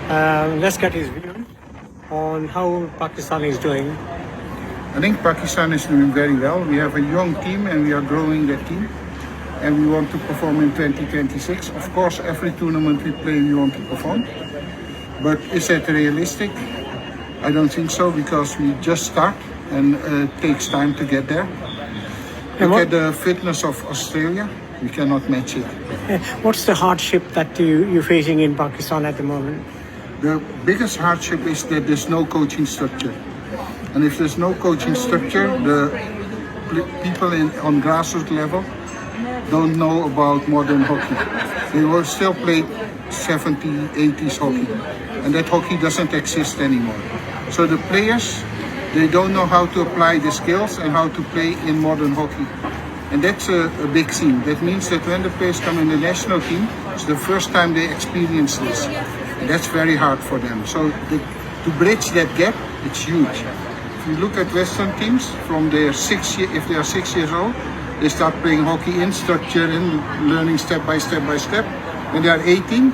Let's get his view on how Pakistan is doing. I think Pakistan is doing very well. We have a young team and we are growing the team. And we want to perform in 2026. Of course, every tournament we play, we want to perform. But is that realistic? I don't think so, because we just start and it takes time to get there. Look at the fitness of Australia. We cannot match it. What's the hardship that you're facing in Pakistan at the moment? The biggest hardship is that there's no coaching structure. And if there's no coaching structure, the people on grassroots level don't know about modern hockey. They will still play 70s, 80s hockey. And that hockey doesn't exist anymore. So the players, they don't know how to apply the skills and how to play in modern hockey. And that's a big thing. That means that when the players come in the national team, it's the first time they experience this. And that's very hard for them. So to bridge that gap, it's huge. If you look at Western teams, from their if they are 6 years old, they start playing hockey in structure and learning step by step by step. When they are 18,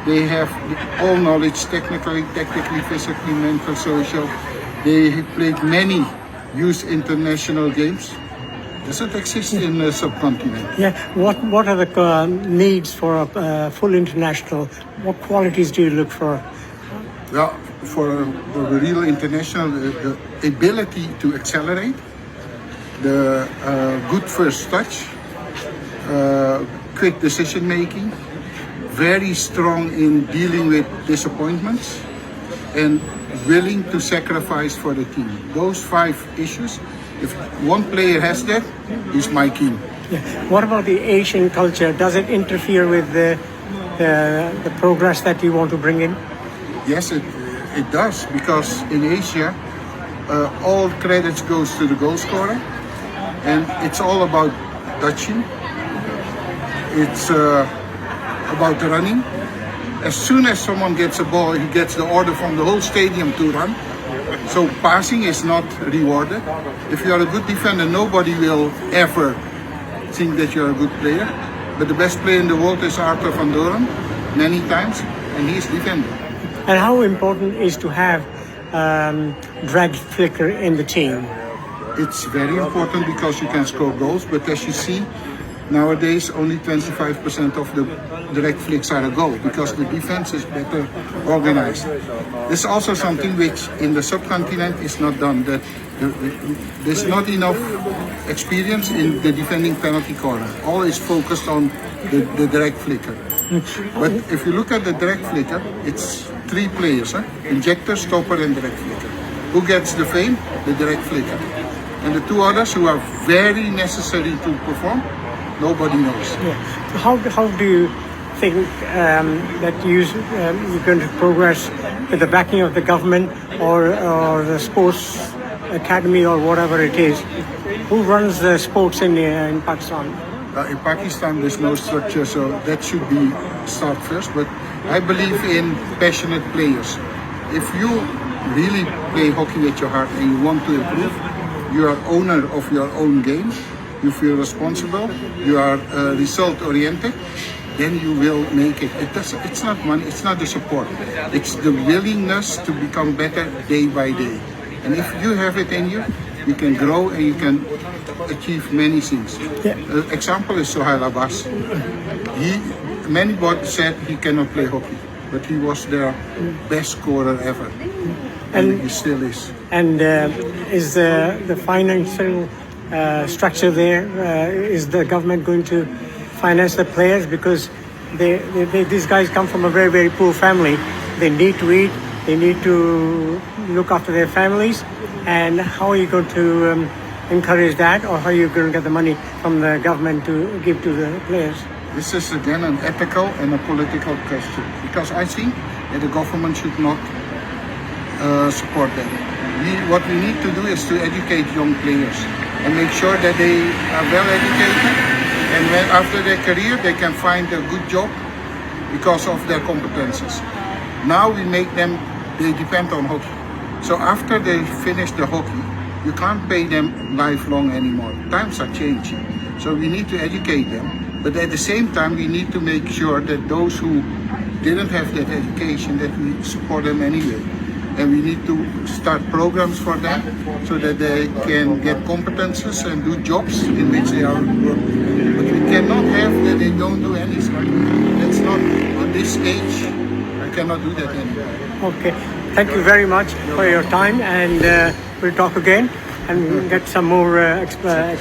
they have all knowledge, technically, physically, mental, social. They played many youth international games. Doesn't exist in the subcontinent. Yeah. What are the needs for a full international? What qualities do you look for? Well, for the real international, the ability to accelerate, the good first touch, quick decision making, very strong in dealing with disappointments, and willing to sacrifice for the team. Those 5 issues, if one player has that, he's my king. Yeah. What about the Asian culture? Does it interfere with the progress that you want to bring in? Yes, it does, because in Asia, all credits goes to the goal scorer, and it's all about touching. It's about running. As soon as someone gets a ball, he gets the order from the whole stadium to run. So passing is not rewarded. If you are a good defender, nobody will ever think that you're a good player. But the best player in the world is Arthur van Doren, many times, and he's defending. And how important is to have drag flicker in the team? It's very important because you can score goals, but as you see, nowadays only 25% of the direct flicks are a goal because the defense is better organized. This is also something which in the subcontinent is not done, that there's not enough experience in the defending penalty corner. All is focused on the direct flicker. But if you look at the direct flicker, it's 3 players, injector, stopper and direct flicker. Who gets the fame? The direct flicker. And the 2 others who are very necessary to perform, nobody knows. Yeah. How do you think that you're going to progress with the backing of the government or the sports academy or whatever it is? Who runs the sports in Pakistan? In Pakistan, there's no structure, so that should be start first. But I believe in passionate players. If you really play hockey with your heart and you want to improve, you are owner of your own game. You feel responsible, you are result-oriented, then you will make it. It's not money, it's not the support. It's the willingness to become better day by day. And if you have it in you, you can grow and you can achieve many things. Yeah. Example is Sohail Abbas. Many said he cannot play hockey, but he was their best scorer ever. And he still is. And is the financial structure there? Is the government going to finance the players? Because these guys come from a very, very poor family. They need to eat, they need to look after their families. And how are you going to encourage that, or how are you going to get the money from the government to give to the players? This is again an ethical and a political question, because I think that the government should not support that. What we need to do is to educate young players and make sure that they are well educated, and when after their career they can find a good job because of their competences. Now we make them, they depend on hockey. So after they finish the hockey, you can't pay them lifelong anymore. Times are changing. So we need to educate them, but at the same time we need to make sure that those who didn't have that education, that we support them anyway. And we need to start programs for them so that they can get competences and do jobs in which they are working. But we cannot have that they don't do anything. That's not, at this age, we cannot do that anymore. Okay. Thank you very much for your time, and we'll talk again and get some more expert.